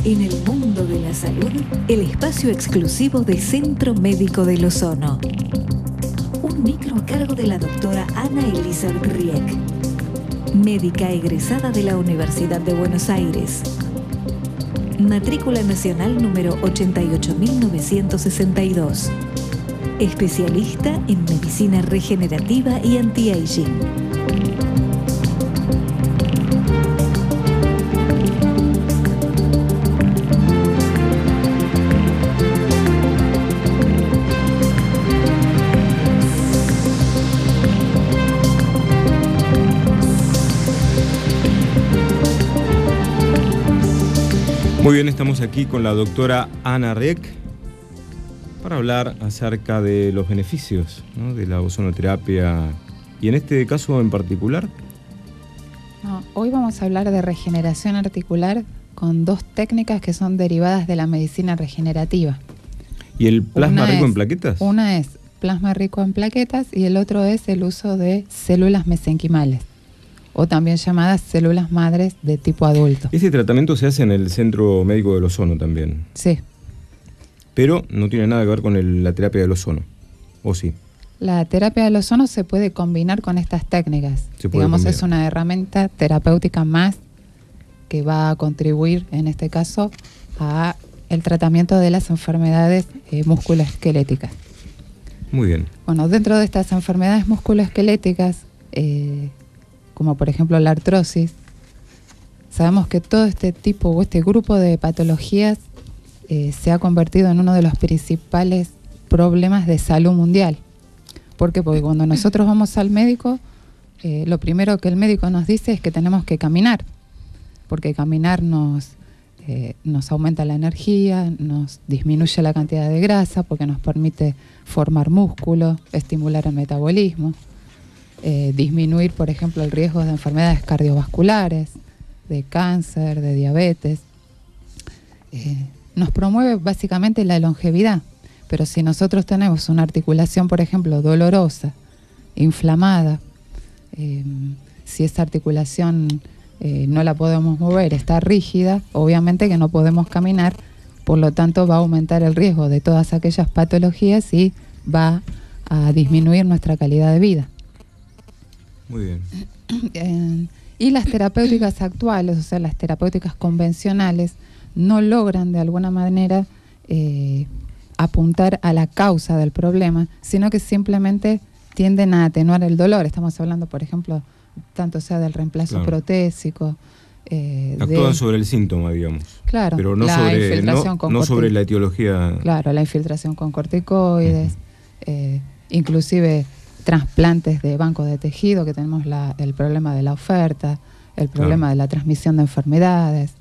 En el mundo de la salud, el espacio exclusivo de Centro Médico del Ozono. Un micro a cargo de la doctora Ana Elizabeth Rieck, médica egresada de la Universidad de Buenos Aires. Matrícula nacional número 88.962. Especialista en medicina regenerativa y anti-aging. Muy bien, estamos aquí con la doctora Ana Rieck para hablar acerca de los beneficios, ¿no?, de la ozonoterapia y en este caso en particular. Hoy vamos a hablar de regeneración articular con dos técnicas que son derivadas de la medicina regenerativa. ¿Y el plasma rico en plaquetas? Una es plasma rico en plaquetas y el otro es el uso de células mesenquimales, o también llamadas células madres de tipo adulto. Ese tratamiento se hace en el Centro Médico del Ozono también. Sí. Pero no tiene nada que ver con la terapia del ozono, ¿o sí? La terapia del ozono se puede combinar con estas técnicas. Digamos, es una herramienta terapéutica más que va a contribuir, en este caso, a el tratamiento de las enfermedades musculoesqueléticas. Muy bien. Bueno, dentro de estas enfermedades musculoesqueléticas, como por ejemplo la artrosis, sabemos que todo este tipo o este grupo de patologías se ha convertido en uno de los principales problemas de salud mundial. ¿Por qué? Porque cuando nosotros vamos al médico, lo primero que el médico nos dice es que tenemos que caminar, porque caminar nos aumenta la energía, nos disminuye la cantidad de grasa, porque nos permite formar músculo, estimular el metabolismo, disminuir, por ejemplo, el riesgo de enfermedades cardiovasculares, de cáncer, de diabetes. Nos promueve básicamente la longevidad, pero si nosotros tenemos una articulación, por ejemplo, dolorosa, inflamada, si esa articulación no la podemos mover, está rígida, obviamente que no podemos caminar, por lo tanto va a aumentar el riesgo de todas aquellas patologías y va a disminuir nuestra calidad de vida. Muy bien. Y las terapéuticas actuales, o sea, las terapéuticas convencionales, no logran de alguna manera apuntar a la causa del problema, sino que simplemente tienden a atenuar el dolor. Estamos hablando, por ejemplo, tanto sea del reemplazo protésico. Actúan sobre el síntoma, digamos. Claro, pero no sobre la etiología. Claro, la infiltración con corticoides, inclusive trasplantes de bancos de tejido, que tenemos el problema de la oferta, el problema de la transmisión de enfermedades.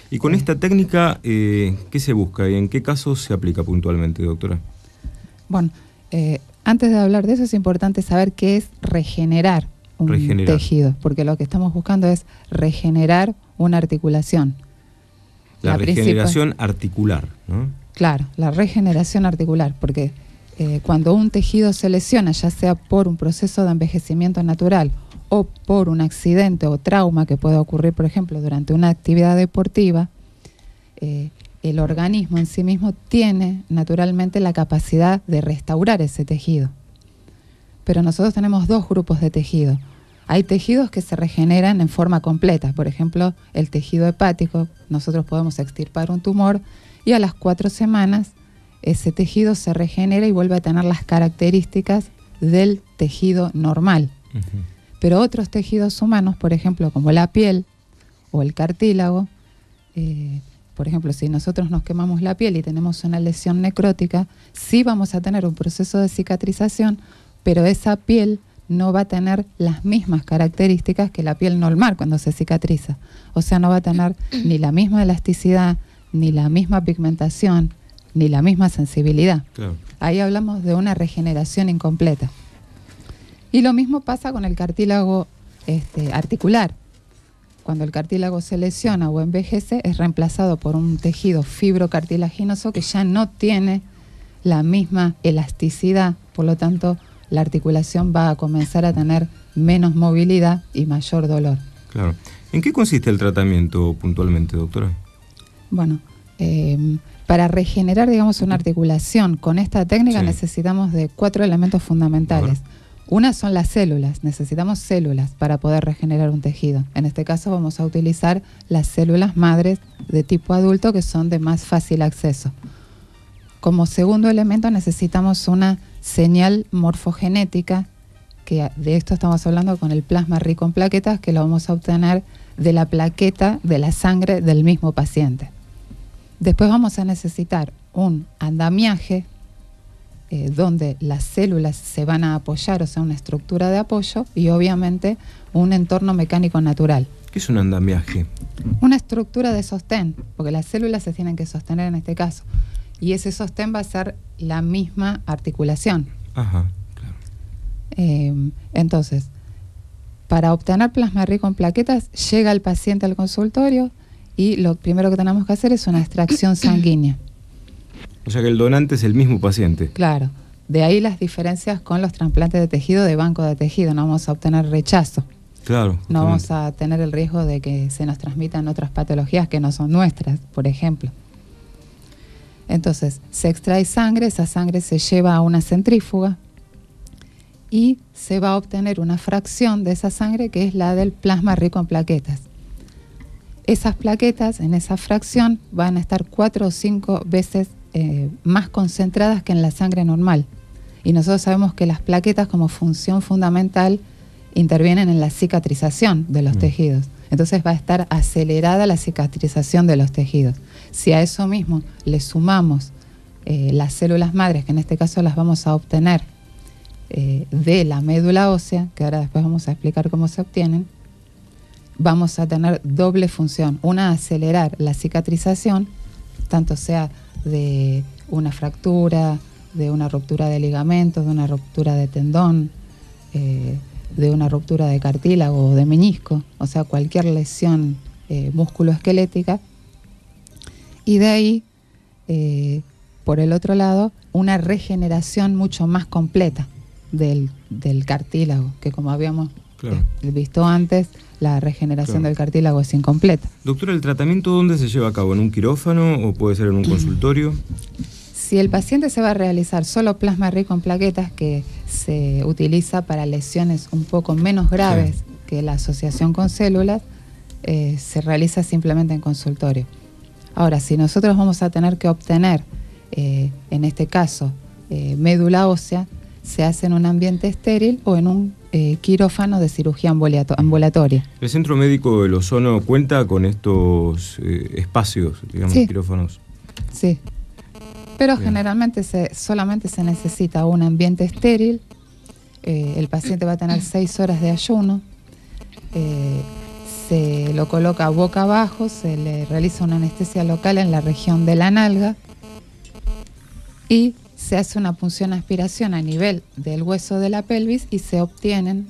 Y con esta técnica, ¿qué se busca y en qué casos se aplica puntualmente, doctora? Bueno, antes de hablar de eso es importante saber qué es regenerar un tejido, porque lo que estamos buscando es regenerar una articulación. La regeneración articular, ¿no? Claro, la regeneración articular, porque cuando un tejido se lesiona, ya sea por un proceso de envejecimiento natural o por un accidente o trauma que pueda ocurrir, por ejemplo, durante una actividad deportiva, el organismo en sí mismo tiene naturalmente la capacidad de restaurar ese tejido. Pero nosotros tenemos dos grupos de tejido. Hay tejidos que se regeneran en forma completa, por ejemplo, el tejido hepático. Nosotros podemos extirpar un tumor y a las 4 semanas ese tejido se regenera y vuelve a tener las características del tejido normal. Pero otros tejidos humanos, por ejemplo, como la piel o el cartílago, por ejemplo, si nosotros nos quemamos la piel y tenemos una lesión necrótica, sí vamos a tener un proceso de cicatrización, pero esa piel no va a tener las mismas características que la piel normal cuando se cicatriza. O sea, no va a tener ni la misma elasticidad, ni la misma pigmentación, ni la misma sensibilidad. Claro. Ahí hablamos de una regeneración incompleta. Y lo mismo pasa con el cartílago articular. Cuando el cartílago se lesiona o envejece, es reemplazado por un tejido fibrocartilaginoso que ya no tiene la misma elasticidad, por lo tanto, la articulación va a comenzar a tener menos movilidad y mayor dolor. Claro. ¿En qué consiste el tratamiento puntualmente, doctora? Bueno, Para regenerar, digamos, una articulación con esta técnica necesitamos de 4 elementos fundamentales. Una son las células, necesitamos células para poder regenerar un tejido. En este caso vamos a utilizar las células madres de tipo adulto, que son de más fácil acceso. Como segundo elemento necesitamos una señal morfogenética, que de esto estamos hablando con el plasma rico en plaquetas, que lo vamos a obtener de la plaqueta de la sangre del mismo paciente. Después vamos a necesitar un andamiaje, donde las células se van a apoyar, o sea, una estructura de apoyo, y obviamente un entorno mecánico natural. ¿Qué es un andamiaje? Una estructura de sostén, porque las células se tienen que sostener en este caso, y ese sostén va a ser la misma articulación. Ajá, claro. Entonces, para obtener plasma rico en plaquetas, llega el paciente al consultorio y lo primero que tenemos que hacer es una extracción sanguínea. O sea que el donante es el mismo paciente. Claro. De ahí las diferencias con los trasplantes de tejido de banco de tejido. No vamos a obtener rechazo. Claro. No vamos a tener el riesgo de que se nos transmitan otras patologías que no son nuestras, por ejemplo. Entonces, se extrae sangre, esa sangre se lleva a una centrífuga y se va a obtener una fracción de esa sangre que es la del plasma rico en plaquetas. Esas plaquetas en esa fracción van a estar 4 o 5 veces más concentradas que en la sangre normal. Y nosotros sabemos que las plaquetas, como función fundamental, intervienen en la cicatrización de los tejidos. Entonces va a estar acelerada la cicatrización de los tejidos. Si a eso mismo le sumamos las células madres, que en este caso las vamos a obtener de la médula ósea, que ahora después vamos a explicar cómo se obtienen, vamos a tener doble función. Una, acelerar la cicatrización, tanto sea de una fractura, de una ruptura de ligamentos, de una ruptura de tendón, de una ruptura de cartílago o de menisco, o sea, cualquier lesión musculoesquelética. Y de ahí, por el otro lado, una regeneración mucho más completa del cartílago, que como habíamos visto antes, la regeneración del cartílago es incompleta. Doctora, ¿el tratamiento dónde se lleva a cabo? ¿En un quirófano o puede ser en un consultorio? Si el paciente se va a realizar solo plasma rico en plaquetas, que se utiliza para lesiones un poco menos graves que la asociación con células, se realiza simplemente en consultorio. Ahora, si nosotros vamos a tener que obtener, en este caso, médula ósea, se hace en un ambiente estéril o en un quirófano de cirugía ambulatoria. ¿El Centro Médico del Ozono cuenta con estos espacios, digamos, quirófanos? Sí, pero generalmente solamente se necesita un ambiente estéril. El paciente va a tener 6 horas de ayuno, se lo coloca boca abajo, se le realiza una anestesia local en la región de la nalga y se hace una punción aspiración a nivel del hueso de la pelvis y se obtienen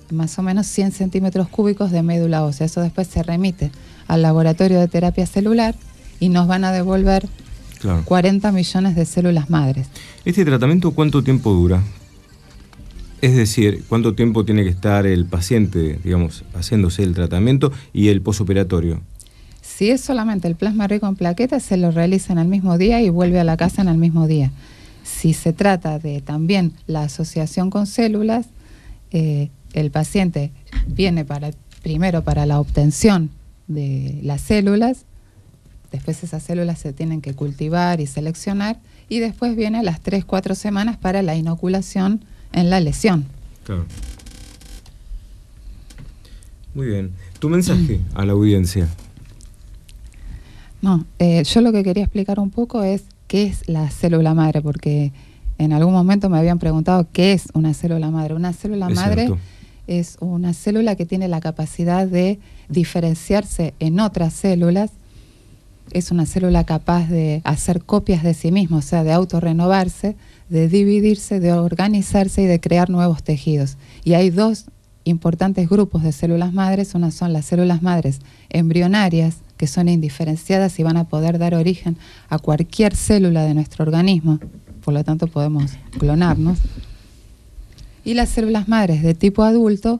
más o menos 100 centímetros cúbicos de médula ósea. Eso después se remite al laboratorio de terapia celular y nos van a devolver 40 millones de células madres. ¿Este tratamiento cuánto tiempo dura? Es decir, ¿cuánto tiempo tiene que estar el paciente, digamos, haciéndose el tratamiento y el posoperatorio? Si es solamente el plasma rico en plaquetas, se lo realiza en el mismo día y vuelve a la casa en el mismo día. Si se trata de también la asociación con células, el paciente viene primero para la obtención de las células, después esas células se tienen que cultivar y seleccionar, y después viene a las 3-4 semanas para la inoculación en la lesión. Claro. Muy bien. ¿Tu mensaje a la audiencia? No, yo lo que quería explicar un poco es qué es la célula madre, porque en algún momento me habían preguntado qué es una célula madre. Una célula madre es una célula que tiene la capacidad de diferenciarse en otras células. Es una célula capaz de hacer copias de sí misma, o sea, de autorrenovarse, de dividirse, de organizarse y de crear nuevos tejidos. Y hay 2 importantes grupos de células madres. Una son las células madres embrionarias, que son indiferenciadas y van a poder dar origen a cualquier célula de nuestro organismo, por lo tanto podemos clonarnos. Y las células madres de tipo adulto,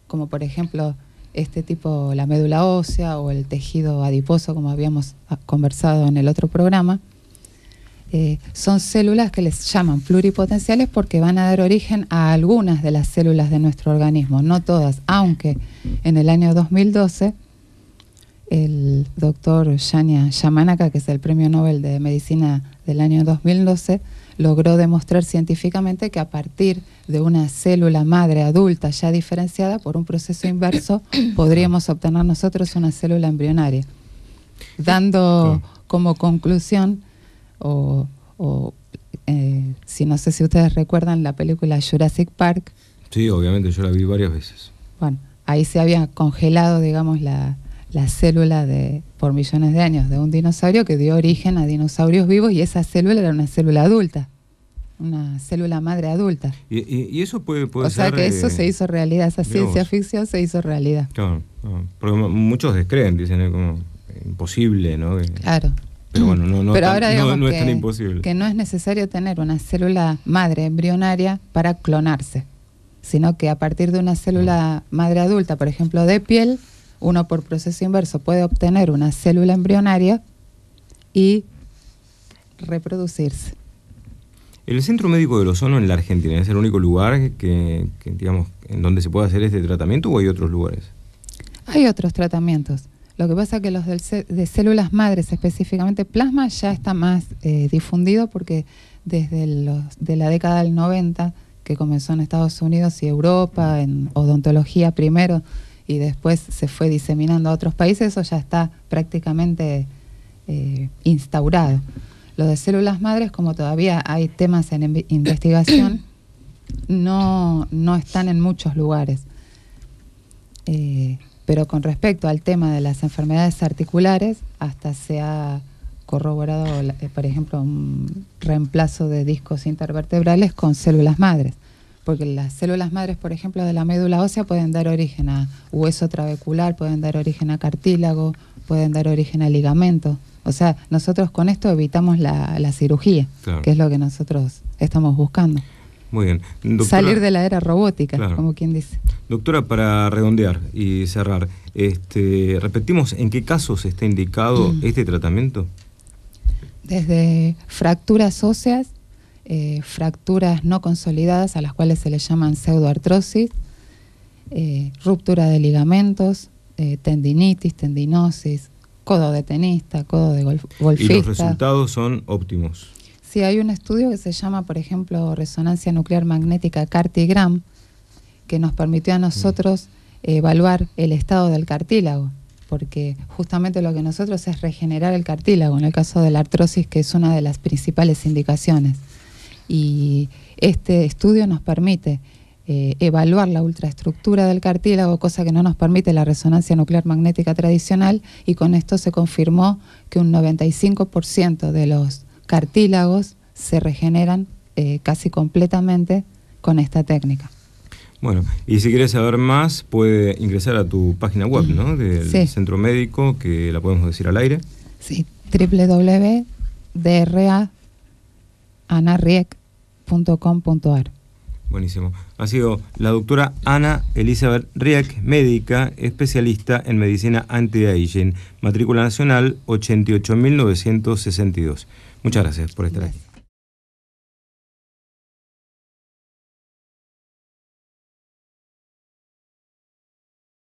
como por ejemplo este tipo, la médula ósea o el tejido adiposo, como habíamos conversado en el otro programa, son células que les llaman pluripotenciales porque van a dar origen a algunas de las células de nuestro organismo, no todas, aunque en el año 2012 el doctor Yanya Yamanaka, que es el premio Nobel de Medicina del año 2012, logró demostrar científicamente que a partir de una célula madre adulta ya diferenciada por un proceso inverso, podríamos obtener nosotros una célula embrionaria, dando como conclusión, si no sé si ustedes recuerdan la película Jurassic Park. Sí, obviamente, yo la vi varias veces. Bueno, ahí se había congelado, digamos, la célula por millones de años de un dinosaurio que dio origen a dinosaurios vivos, y esa célula era una célula adulta, una célula madre adulta. ¿Y eso puede o ser...? sea que eso se hizo realidad, esa ciencia ficción se hizo realidad. Claro, porque muchos descreen, dicen, es como imposible, ¿no? Claro. Pero bueno, no es tan imposible. Que no es necesario tener una célula madre embrionaria para clonarse, sino que a partir de una célula madre adulta, por ejemplo, de piel, uno por proceso inverso puede obtener una célula embrionaria y reproducirse. ¿El Centro Médico del Ozono en la Argentina es el único lugar que digamos, en donde se puede hacer este tratamiento, o hay otros lugares? Hay otros tratamientos. Lo que pasa es que los de células madres, específicamente plasma, ya está más difundido, porque desde de la década del 90, que comenzó en Estados Unidos y Europa, en odontología primero, y después se fue diseminando a otros países, eso ya está prácticamente instaurado. Lo de células madres, como todavía hay temas en investigación, no están en muchos lugares. Pero con respecto al tema de las enfermedades articulares, hasta se ha corroborado, por ejemplo, un reemplazo de discos intervertebrales con células madres. Porque las células madres, por ejemplo, de la médula ósea pueden dar origen a hueso trabecular, pueden dar origen a cartílago, pueden dar origen a ligamento. O sea, nosotros con esto evitamos la cirugía, claro, que es lo que nosotros estamos buscando. Muy bien. Doctora, salir de la era robótica, claro, como quien dice. Doctora, para redondear y cerrar, repetimos, ¿en qué casos está indicado este tratamiento? Desde fracturas óseas, fracturas no consolidadas, a las cuales se le llaman pseudoartrosis, ruptura de ligamentos, tendinitis, tendinosis, codo de tenista, codo de golfista. ¿Y los resultados son óptimos? Sí, hay un estudio que se llama, por ejemplo, resonancia nuclear magnética CartiGram, que nos permitió a nosotros evaluar el estado del cartílago, porque justamente lo que nosotros es regenerar el cartílago, en el caso de la artrosis, que es una de las principales indicaciones. Y este estudio nos permite evaluar la ultraestructura del cartílago, cosa que no nos permite la resonancia nuclear magnética tradicional, y con esto se confirmó que un 95% de los cartílagos se regeneran casi completamente con esta técnica. Bueno, y si quieres saber más, puede ingresar a tu página web, ¿no? Del Centro Médico, que la podemos decir al aire. Sí, www.dra.anariek.com.ar. Buenísimo. Ha sido la doctora Ana Elizabeth Riek, médica especialista en medicina anti-aging, matrícula nacional 88.962. Muchas gracias por estar aquí.